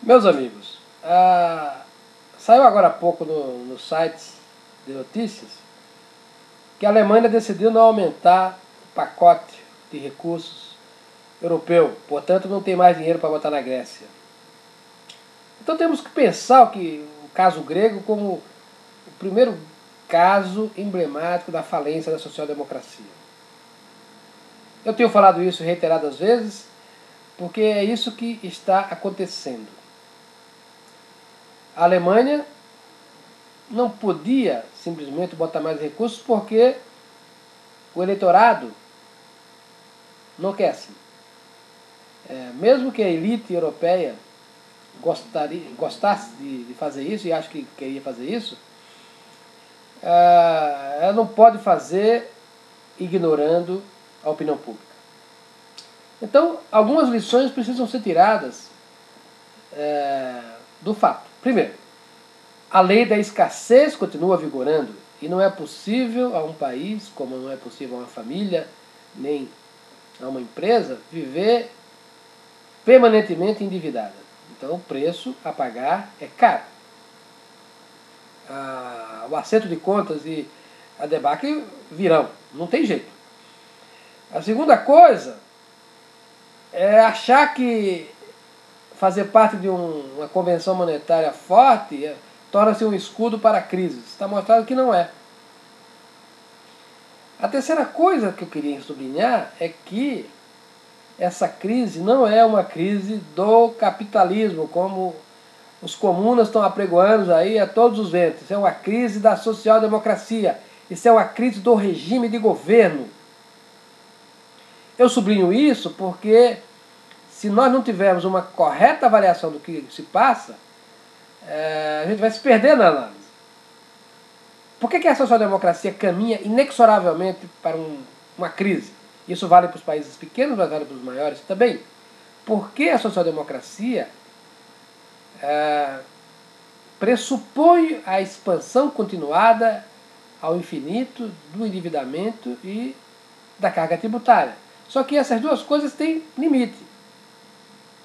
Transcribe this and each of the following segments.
Meus amigos, saiu agora há pouco nos sites de notícias que a Alemanha decidiu não aumentar o pacote de recursos europeu, portanto não tem mais dinheiro para botar na Grécia. Então temos que pensar o caso grego como o primeiro caso emblemático da falência da social-democracia. Eu tenho falado isso reiteradas vezes, porque é isso que está acontecendo. A Alemanha não podia simplesmente botar mais recursos porque o eleitorado não quer assim. Mesmo que a elite europeia gostasse de fazer isso, e acho que queria fazer isso, ela não pode fazer ignorando a opinião pública. Então, algumas lições precisam ser tiradas do fato. Primeiro, a lei da escassez continua vigorando e não é possível a um país, como não é possível a uma família, nem a uma empresa, viver permanentemente endividada. Então o preço a pagar é caro. O acerto de contas e a debacle virão, não tem jeito. A segunda coisa é achar que fazer parte de uma convenção monetária forte torna-se um escudo para crises. Está mostrado que não é. A terceira coisa que eu queria sublinhar é que essa crise não é uma crise do capitalismo, como os comunas estão apregoando aí a todos os ventos. Isso é uma crise da social-democracia. Isso é uma crise do regime de governo. Eu sublinho isso porque se nós não tivermos uma correta avaliação do que se passa, a gente vai se perder na análise. Por que a social-democracia caminha inexoravelmente para uma crise? Isso vale para os países pequenos, mas vale para os maiores também. Porque a social-democracia pressupõe a expansão continuada ao infinito do endividamento e da carga tributária. Só que essas duas coisas têm limite.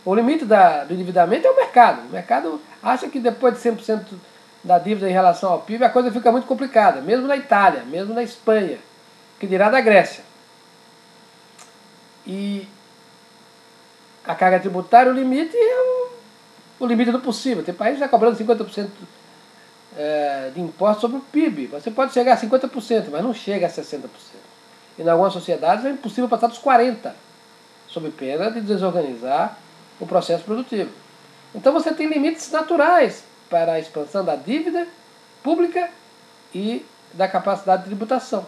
O limite do endividamento é o mercado. O mercado acha que depois de 100% da dívida em relação ao PIB, a coisa fica muito complicada, mesmo na Itália, mesmo na Espanha, que dirá da Grécia. E a carga tributária, o limite é o limite do possível. Tem país que está cobrando 50% de imposto sobre o PIB. Você pode chegar a 50%, mas não chega a 60%. E em algumas sociedades é impossível passar dos 40%, sob pena de desorganizar o processo produtivo. Então você tem limites naturais para a expansão da dívida pública e da capacidade de tributação.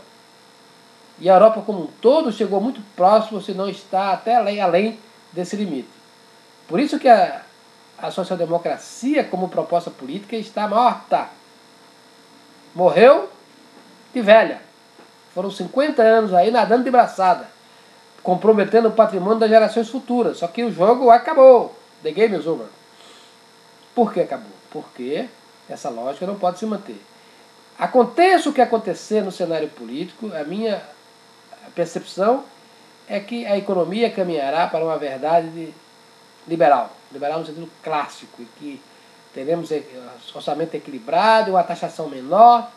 E a Europa como um todo chegou muito próximo, se não está até além desse limite. Por isso que a social-democracia como proposta política está morta. Morreu de velha. Foram 50 anos aí nadando de braçada, comprometendo o patrimônio das gerações futuras. Só que o jogo acabou. The game is over. Por que acabou? Porque essa lógica não pode se manter. Aconteça o que acontecer no cenário político, a minha percepção é que a economia caminhará para uma verdade liberal. Liberal no sentido clássico, em que teremos orçamento equilibrado, uma taxação menor,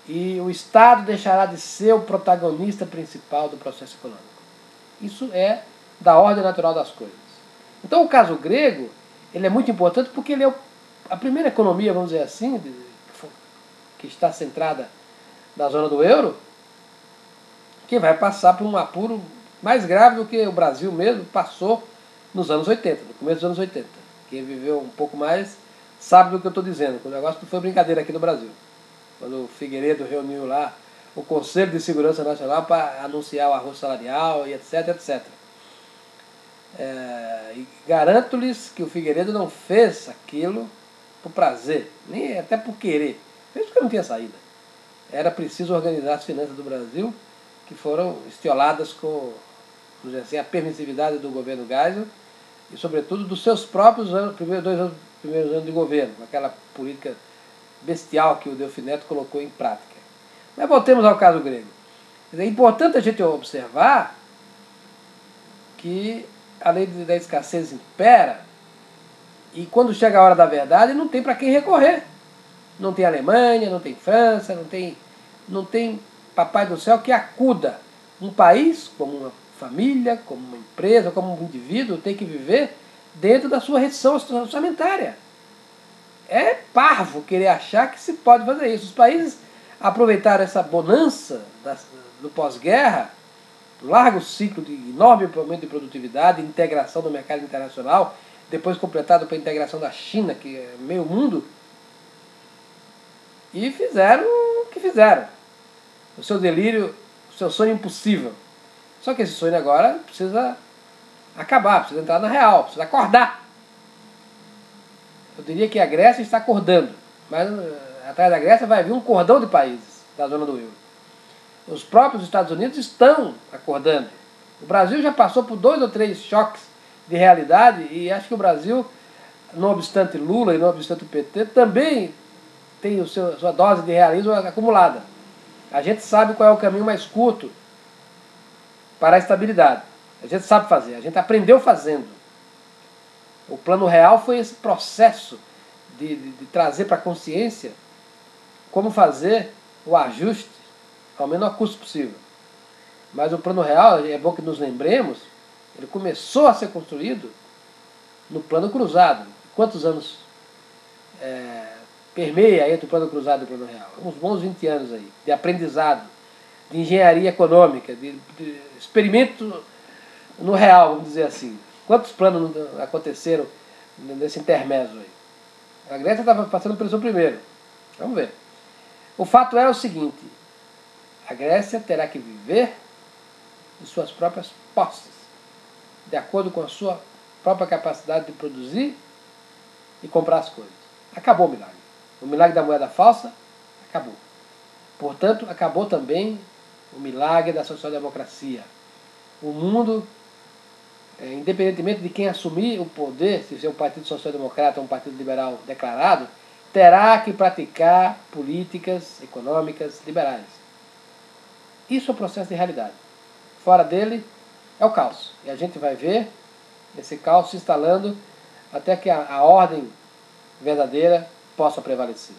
e o Estado deixará de ser o protagonista principal do processo econômico. Isso é da ordem natural das coisas. Então o caso grego, ele é muito importante porque ele é a primeira economia, vamos dizer assim, que está centrada na zona do euro, que vai passar por um apuro mais grave do que o Brasil mesmo passou nos anos 80, no começo dos anos 80. Quem viveu um pouco mais sabe do que eu estou dizendo, que o negócio não foi brincadeira aqui no Brasil. Quando o Figueiredo reuniu lá o Conselho de Segurança Nacional para anunciar o arroz salarial e etc, etc. E garanto-lhes que o Figueiredo não fez aquilo por prazer, nem até por querer. Fez porque não tinha saída. Era preciso organizar as finanças do Brasil, que foram estioladas com, vamos dizer assim, a permissividade do governo Geisel e, sobretudo, dos seus próprios primeiros anos de governo, com aquela política bestial que o Delfim Neto colocou em prática. Mas voltemos ao caso grego. É importante a gente observar que a lei da escassez impera E quando chega a hora da verdade, não tem para quem recorrer. Não tem Alemanha, não tem França, não tem Papai do Céu que acuda. Um país, como uma família, como uma empresa, como um indivíduo, tem que viver dentro da sua restrição orçamentária. É parvo querer achar que se pode fazer isso. Os países aproveitaram essa bonança do pós-guerra, um largo ciclo de enorme aumento de produtividade, integração do mercado internacional, depois completado pela integração da China, que é meio mundo, e fizeram o que fizeram. O seu delírio, o seu sonho impossível. Só que esse sonho agora precisa acabar, precisa entrar na real, precisa acordar. Eu diria que a Grécia está acordando, mas atrás da Grécia vai vir um cordão de países da zona do euro. Os próprios Estados Unidos estão acordando. O Brasil já passou por 2 ou 3 choques de realidade e acho que o Brasil, não obstante Lula e não obstante o PT, também tem sua dose de realismo acumulada. A gente sabe qual é o caminho mais curto para a estabilidade. A gente sabe fazer, a gente aprendeu fazendo. O plano real foi esse processo de trazer para a consciência como fazer o ajuste ao menor custo possível. Mas o plano real, é bom que nos lembremos, ele começou a ser construído no plano cruzado. Quantos anos permeia entre o plano cruzado e o plano real? Uns bons 20 anos aí, de aprendizado, de engenharia econômica, de experimento no real, vamos dizer assim. Quantos planos aconteceram nesse intermédio aí? A Grécia estava passando por isso primeiro. Vamos ver. O fato é o seguinte: a Grécia terá que viver de suas próprias posses, de acordo com a sua própria capacidade de produzir e comprar as coisas. Acabou o milagre. O milagre da moeda falsa acabou. Portanto, acabou também o milagre da social-democracia. O mundo, independentemente de quem assumir o poder, se é um partido social-democrata ou um partido liberal declarado, terá que praticar políticas econômicas liberais. Isso é o processo de realidade. Fora dele é o caos. E a gente vai ver esse caos se instalando até que a ordem verdadeira possa prevalecer.